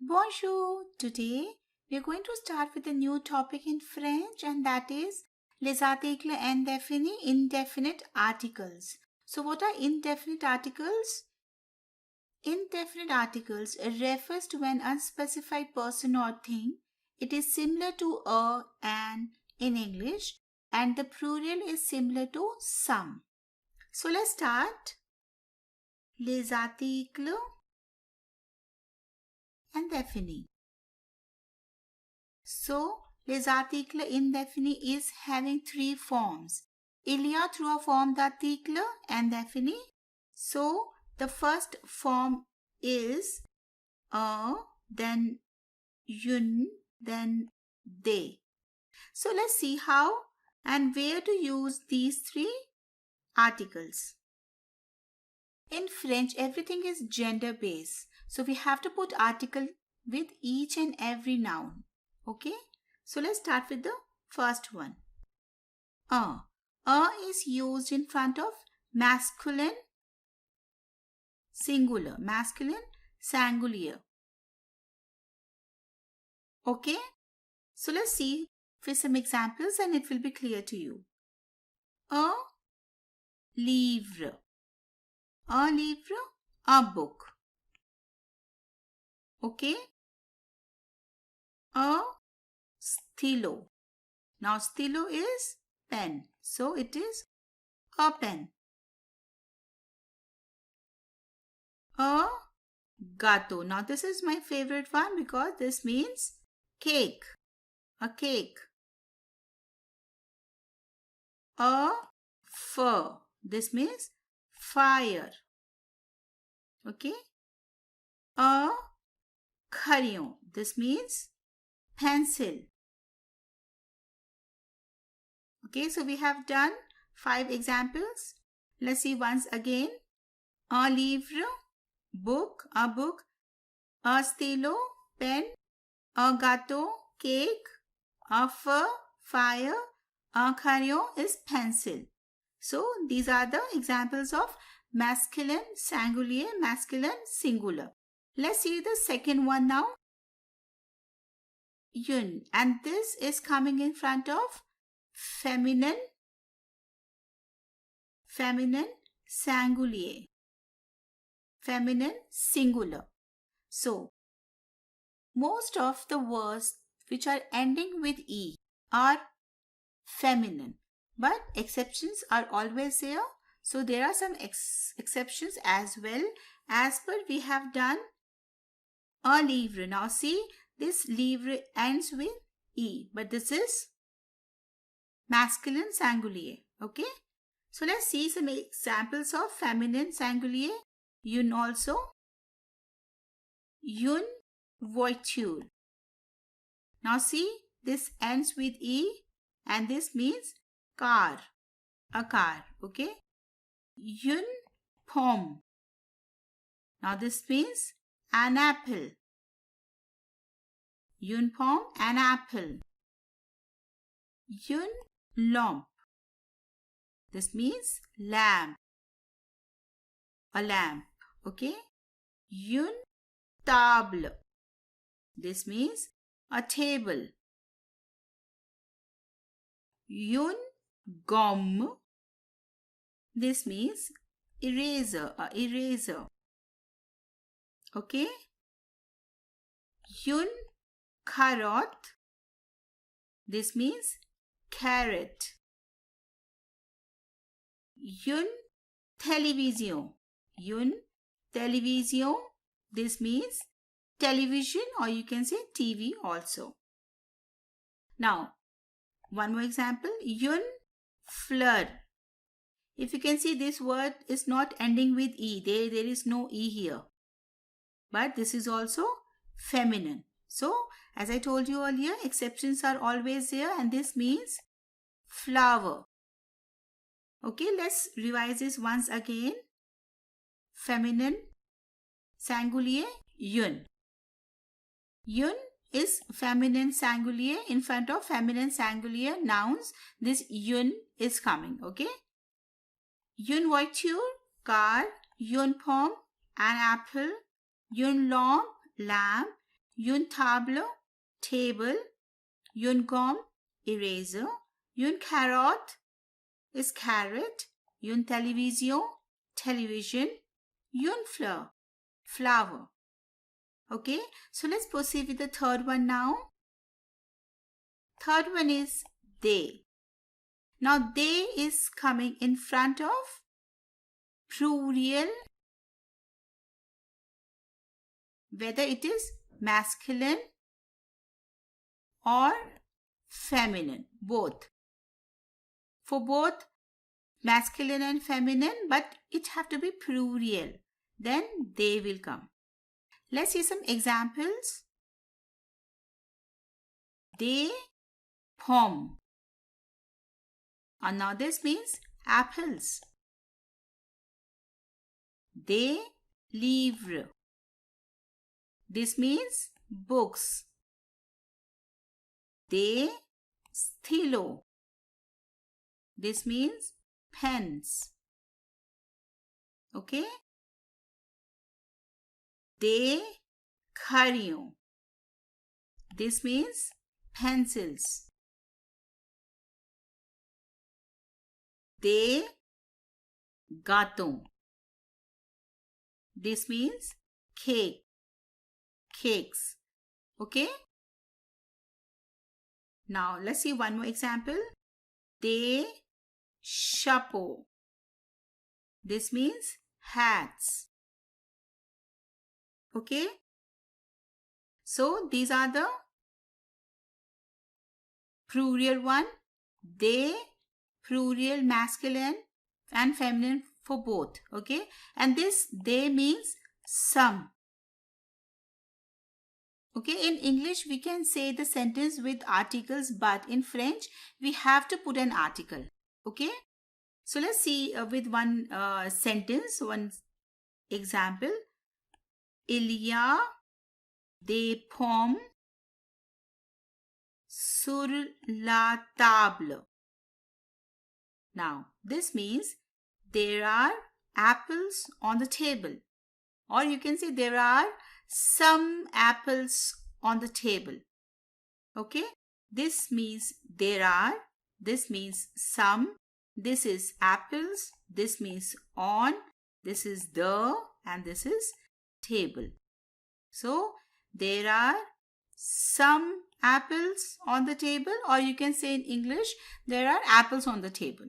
Bonjour! Today we are going to start with a new topic in French, and that is les articles indéfinis, indefinite articles. So what are indefinite articles? Indefinite articles refers to an unspecified person or thing. It is similar to a, an in English, and the plural is similar to some. So let's start. Les articles indéfinis. So, les articles indéfinis is having three forms. Il y a trois formes d'articles indéfinis. So, the first form is un, then une, then they. So, let's see how and where to use these three articles. In French, everything is gender based. So, we have to put article with each and every noun. Okay, so let's start with the first one. A is used in front of masculine singular, masculine singular. Okay, so let's see for some examples and it will be clear to you. Un livre, a book. Okay, a stylo. Now stylo is pen, so it is a pen. A gâteau. Now this is my favorite one because this means cake. A cake. A feu. This means fire. Okay. A crayon. This means pencil. Okay, so we have done 5 examples. Let's see once again. Un livre, book, a book. A stylo, pen. A gâteau, cake. A feu, fire. A crayon is pencil. So these are the examples of masculine singular, masculine singular. Let's see the second one now. Une, and this is coming in front of feminine singular, feminine singular. So most of the words which are ending with E are feminine, but exceptions are always there. So there are some exceptions as well. As per we have done a livre. Now see, this livre ends with E, but this is masculine singular. Okay, so let's see some examples of feminine singular. Une also. Une voiture. Now see, this ends with E and this means car, a car. Okay, une pomme. Now this means an apple. Une pomme, an apple. Une lampe. This means lamp, a lamp. Okay. Une table. This means a table. Une gomme. This means eraser, a eraser. Okay. Une carotte. This means carrot. Une télévision. Une télévision. This means television, or you can say TV also. Now, one more example. Une fleur. If you can see, this word is not ending with E. There is no E here. But this is also feminine. So, as I told you earlier, exceptions are always there, and this means flower. Okay, let's revise this once again. Feminine singular, une. Une is feminine singular. In front of feminine singular nouns, this une is coming. Okay. Une voiture, car. Une pomme, an apple. Une lampe, lamp. une table, table, une gomme, eraser, une carotte is carrot, une télévision, television, une fleur, flower. Okay, so let's proceed with the third one now. Third one is they. Now they is coming in front of plural, whether it is masculine or feminine, both. For both masculine and feminine, but it have to be plural. Then they will come. Let's see some examples. Des pommes. And now this means apples. Des livres. This means books. Des stylos. This means pens. Okay? Des crayons. This means pencils. Des gâteaux. This means cakes. Okay? Now let's see one more example. Des chapeaux. This means hats. Okay? So these are the plural one. They, plural masculine and feminine for both. Okay? And this they means some. Okay, in English we can say the sentence with articles, but in French we have to put an article. Okay, so let's see with one sentence, one example. Il y a des pommes sur la table. Now this means there are apples on the table, or you can say there are some apples on the table. Okay, this means there are, this means some, this is apples, this means on, this is the, and this is table. So there are some apples on the table, or you can say in English there are apples on the table.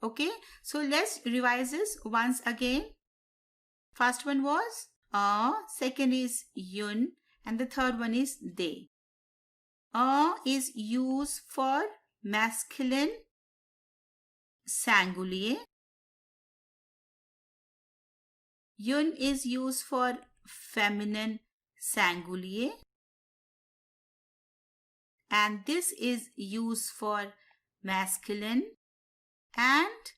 Okay, so let's revise this once again. First one was second is une, and the third one is they. Is used for masculine singulier. Une is used for feminine singulier. And this is used for masculine and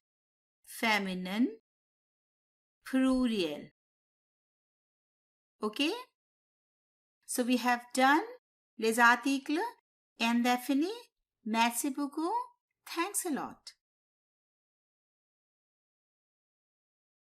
feminine plural. Okay, so we have done les articles indéfinis. Merci beaucoup. Thanks a lot.